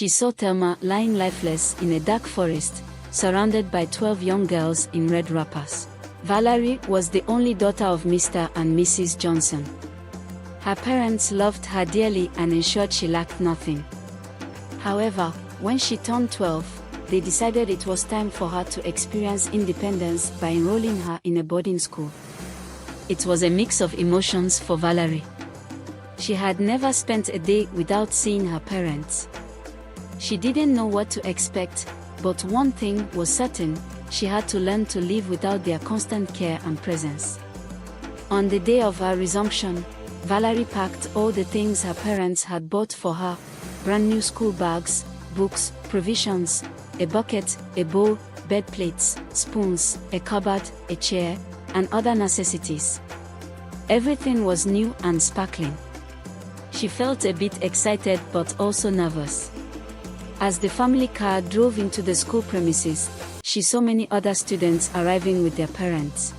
She saw Thelma lying lifeless in a dark forest, surrounded by 12 young girls in red wrappers. Valerie was the only daughter of Mr. and Mrs. Johnson. Her parents loved her dearly and ensured she lacked nothing. However, when she turned 12, they decided it was time for her to experience independence by enrolling her in a boarding school. It was a mix of emotions for Valerie. She had never spent a day without seeing her parents. She didn't know what to expect, but one thing was certain: she had to learn to live without their constant care and presence. On the day of her resumption, Valerie packed all the things her parents had bought for her: brand new school bags, books, provisions, a bucket, a bowl, bed plates, spoons, a cupboard, a chair, and other necessities. Everything was new and sparkling. She felt a bit excited but also nervous. As the family car drove into the school premises, she saw many other students arriving with their parents.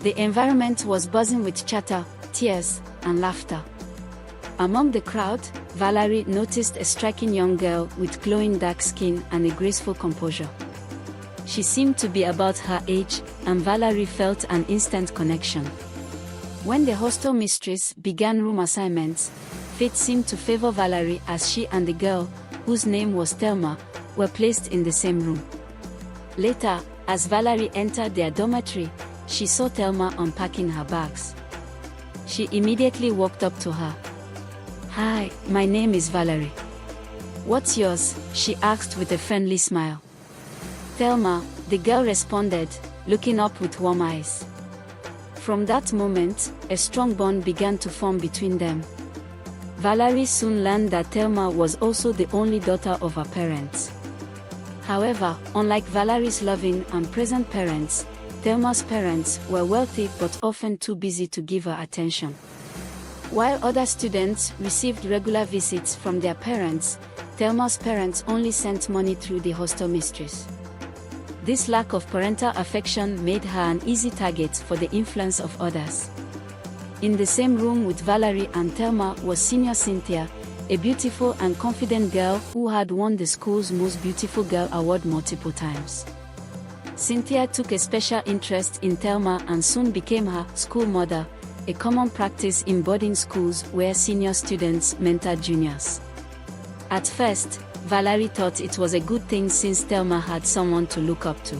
The environment was buzzing with chatter, tears, and laughter. Among the crowd, Valerie noticed a striking young girl with glowing dark skin and a graceful composure. She seemed to be about her age, and Valerie felt an instant connection. When the hostel mistress began room assignments, fate seemed to favor Valerie, as she and the girl, whose name was Thelma, were placed in the same room. Later, as Valerie entered their dormitory, she saw Thelma unpacking her bags. She immediately walked up to her. "Hi, my name is Valerie. What's yours?" she asked with a friendly smile. "Thelma," the girl responded, looking up with warm eyes. From that moment, a strong bond began to form between them. Valerie soon learned that Thelma was also the only daughter of her parents. However, unlike Valerie's loving and present parents, Thelma's parents were wealthy but often too busy to give her attention. While other students received regular visits from their parents, Thelma's parents only sent money through the hostel mistress. This lack of parental affection made her an easy target for the influence of others. In the same room with Valerie and Thelma was senior Cynthia, a beautiful and confident girl who had won the school's Most Beautiful Girl award multiple times. Cynthia took a special interest in Thelma and soon became her school mother, a common practice in boarding schools where senior students mentored juniors. At first, Valerie thought it was a good thing since Thelma had someone to look up to.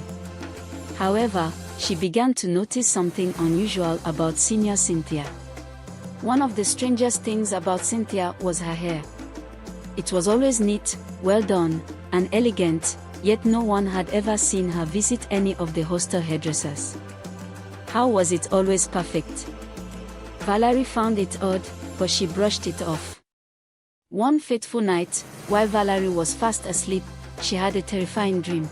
However, she began to notice something unusual about senior Cynthia. One of the strangest things about Cynthia was her hair. It was always neat, well done, and elegant, yet no one had ever seen her visit any of the hostel hairdressers. How was it always perfect? Valerie found it odd, but she brushed it off. One fateful night, while Valerie was fast asleep, she had a terrifying dream.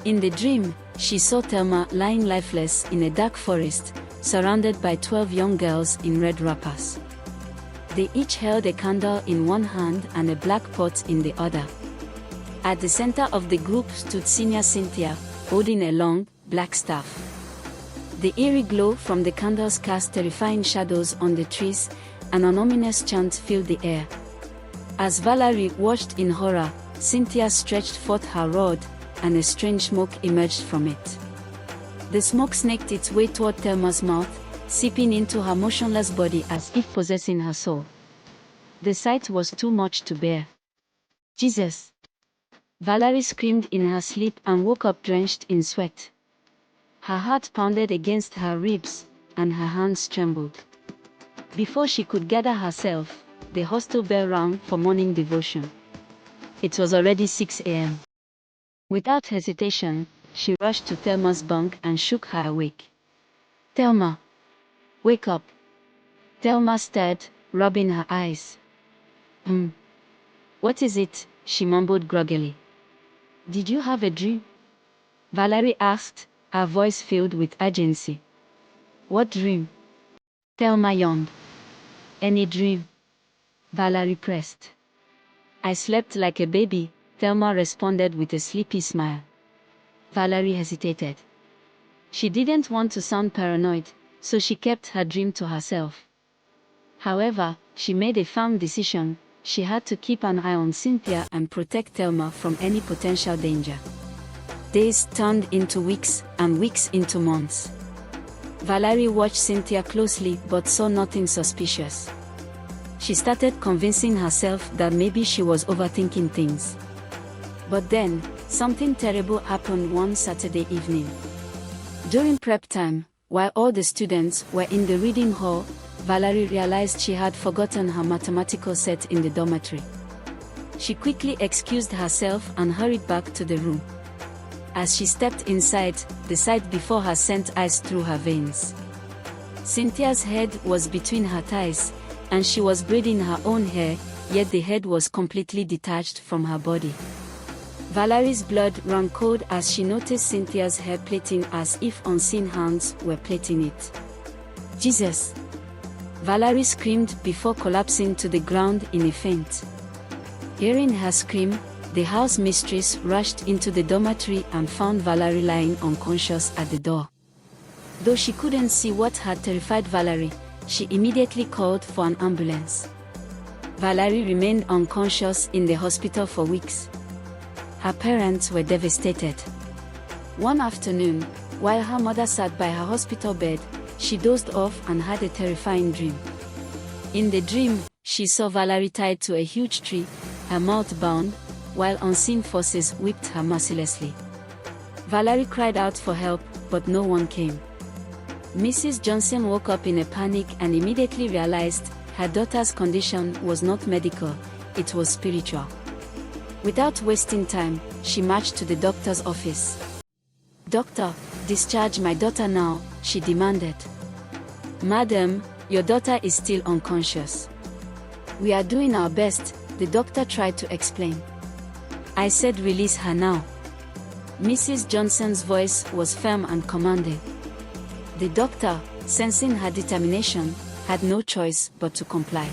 In the dream, she saw Thelma lying lifeless in a dark forest, surrounded by 12 young girls in red wrappers. They each held a candle in one hand and a black pot in the other. At the center of the group stood senior Cynthia, holding a long, black staff. The eerie glow from the candles cast terrifying shadows on the trees, and an ominous chant filled the air. As Valerie watched in horror, Cynthia stretched forth her rod, and a strange smoke emerged from it. The smoke snaked its way toward Thelma's mouth, seeping into her motionless body as if possessing her soul. The sight was too much to bear. "Jesus!" Valerie screamed in her sleep and woke up drenched in sweat. Her heart pounded against her ribs, and her hands trembled. Before she could gather herself, the hostel bell rang for morning devotion. It was already 6 a.m. Without hesitation, she rushed to Thelma's bunk and shook her awake. "Thelma! Wake up!" Thelma stirred, rubbing her eyes. What is it?" she mumbled groggily. "Did you have a dream?" Valerie asked, her voice filled with urgency. "What dream?" Thelma yawned. "Any dream?" Valerie pressed. "I slept like a baby," Thelma responded with a sleepy smile. Valerie hesitated. She didn't want to sound paranoid, so she kept her dream to herself. However, she made a firm decision: she had to keep an eye on Cynthia and protect Thelma from any potential danger. Days turned into weeks, and weeks into months. Valerie watched Cynthia closely but saw nothing suspicious. She started convincing herself that maybe she was overthinking things. But then, something terrible happened one Saturday evening. During prep time, while all the students were in the reading hall, Valerie realized she had forgotten her mathematical set in the dormitory. She quickly excused herself and hurried back to the room. As she stepped inside, the sight before her sent ice through her veins. Cynthia's head was between her thighs, and she was braiding her own hair, yet the head was completely detached from her body. Valerie's blood ran cold as she noticed Cynthia's hair plaiting as if unseen hands were plaiting it. Jesus! Valerie screamed before collapsing to the ground in a faint. Hearing her scream, the house mistress rushed into the dormitory and found Valerie lying unconscious at the door. Though she couldn't see what had terrified Valerie, she immediately called for an ambulance. Valerie remained unconscious in the hospital for weeks. Her parents were devastated. One afternoon, while her mother sat by her hospital bed, she dozed off and had a terrifying dream. In the dream, she saw Valerie tied to a huge tree, her mouth bound, while unseen forces whipped her mercilessly. Valerie cried out for help, but no one came. Mrs. Johnson woke up in a panic and immediately realized her daughter's condition was not medical, it was spiritual. Without wasting time, she marched to the doctor's office. "Doctor, discharge my daughter now," she demanded. "Madam, your daughter is still unconscious. We are doing our best," the doctor tried to explain. "I said release her now." Mrs. Johnson's voice was firm and commanding. The doctor, sensing her determination, had no choice but to comply.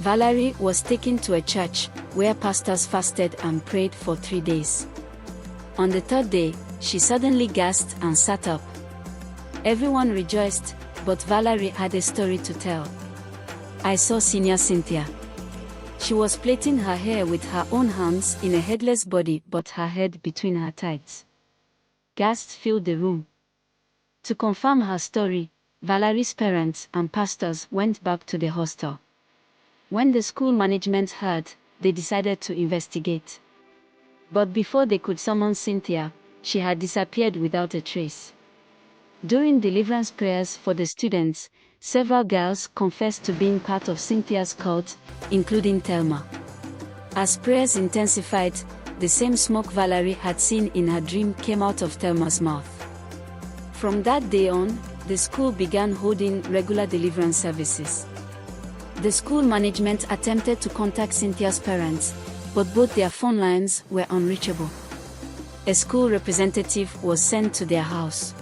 Valerie was taken to a church, where pastors fasted and prayed for 3 days. On the 3rd day, she suddenly gasped and sat up. Everyone rejoiced, but Valerie had a story to tell. "I saw Senior Cynthia. She was plaiting her hair with her own hands in a headless body but her head between her thighs." Gasps filled the room. To confirm her story, Valerie's parents and pastors went back to the hostel. When the school management heard, they decided to investigate. But before they could summon Cynthia, she had disappeared without a trace. During deliverance prayers for the students, several girls confessed to being part of Cynthia's cult, including Thelma. As prayers intensified, the same smoke Valerie had seen in her dream came out of Thelma's mouth. From that day on, the school began holding regular deliverance services. The school management attempted to contact Cynthia's parents, but both their phone lines were unreachable. A school representative was sent to their house.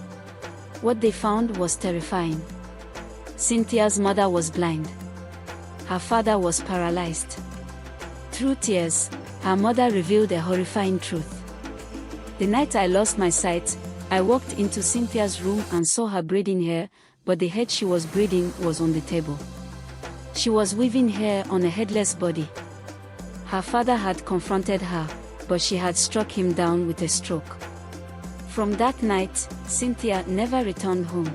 What they found was terrifying. Cynthia's mother was blind. Her father was paralyzed. Through tears, her mother revealed a horrifying truth. "The night I lost my sight, I walked into Cynthia's room and saw her braiding hair, but the head she was braiding was on the table. She was weaving hair on a headless body." Her father had confronted her, but she had struck him down with a stroke. From that night, Cynthia never returned home.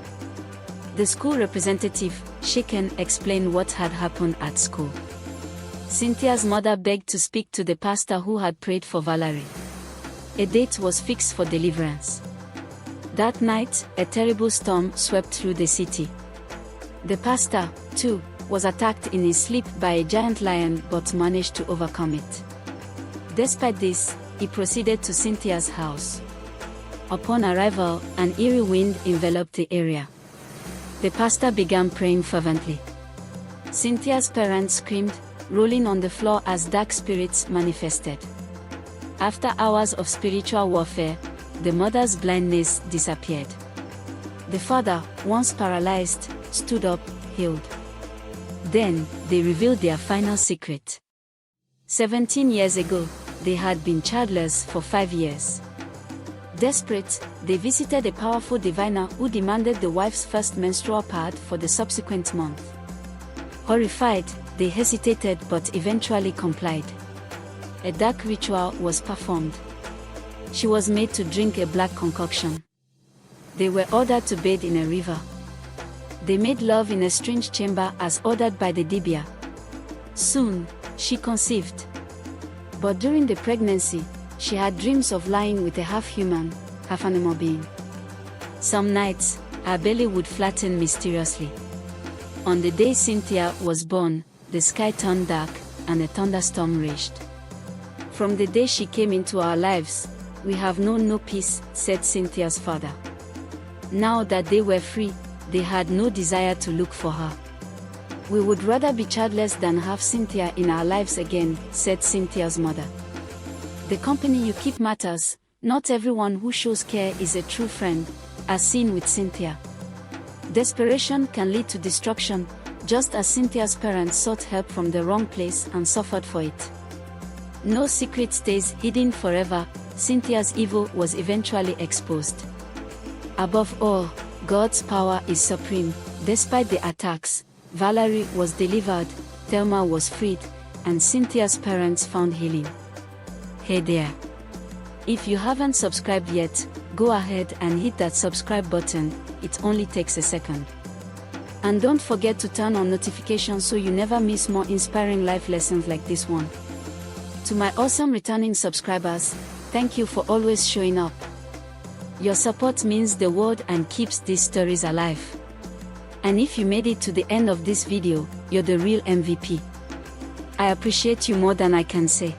The school representative, shaken, explained what had happened at school. Cynthia's mother begged to speak to the pastor who had prayed for Valerie. A date was fixed for deliverance. That night, a terrible storm swept through the city. The pastor, too, was attacked in his sleep by a giant lion but managed to overcome it. Despite this, he proceeded to Cynthia's house. Upon arrival, an eerie wind enveloped the area. The pastor began praying fervently. Cynthia's parents screamed, rolling on the floor as dark spirits manifested. After hours of spiritual warfare, the mother's blindness disappeared. The father, once paralyzed, stood up, healed. Then, they revealed their final secret. 17 years ago, they had been childless for 5 years. Desperate, they visited a powerful diviner who demanded the wife's first menstrual pad for the subsequent month. Horrified, they hesitated but eventually complied. A dark ritual was performed. She was made to drink a black concoction. They were ordered to bathe in a river. They made love in a strange chamber as ordered by the dibia. Soon, she conceived. But during the pregnancy, she had dreams of lying with a half-human, half-animal being. Some nights, her belly would flatten mysteriously. On the day Cynthia was born, the sky turned dark, and a thunderstorm raged. From the day she came into our lives, we have known no peace, said Cynthia's father. Now that they were free, they had no desire to look for her. We would rather be childless than have Cynthia in our lives again, said Cynthia's mother. The company you keep matters. Not everyone who shows care is a true friend, as seen with Cynthia. Desperation can lead to destruction, just as Cynthia's parents sought help from the wrong place and suffered for it. No secret stays hidden forever. Cynthia's evil was eventually exposed. Above all, God's power is supreme. Despite the attacks, Valerie was delivered, Thelma was freed, and Cynthia's parents found healing. Hey there! If you haven't subscribed yet, go ahead and hit that subscribe button. It only takes a second. And don't forget to turn on notifications so you never miss more inspiring life lessons like this one. To my awesome returning subscribers, thank you for always showing up. Your support means the world and keeps these stories alive. And if you made it to the end of this video, you're the real MVP. I appreciate you more than I can say.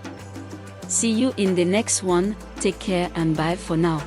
See you in the next one. Take care and bye for now.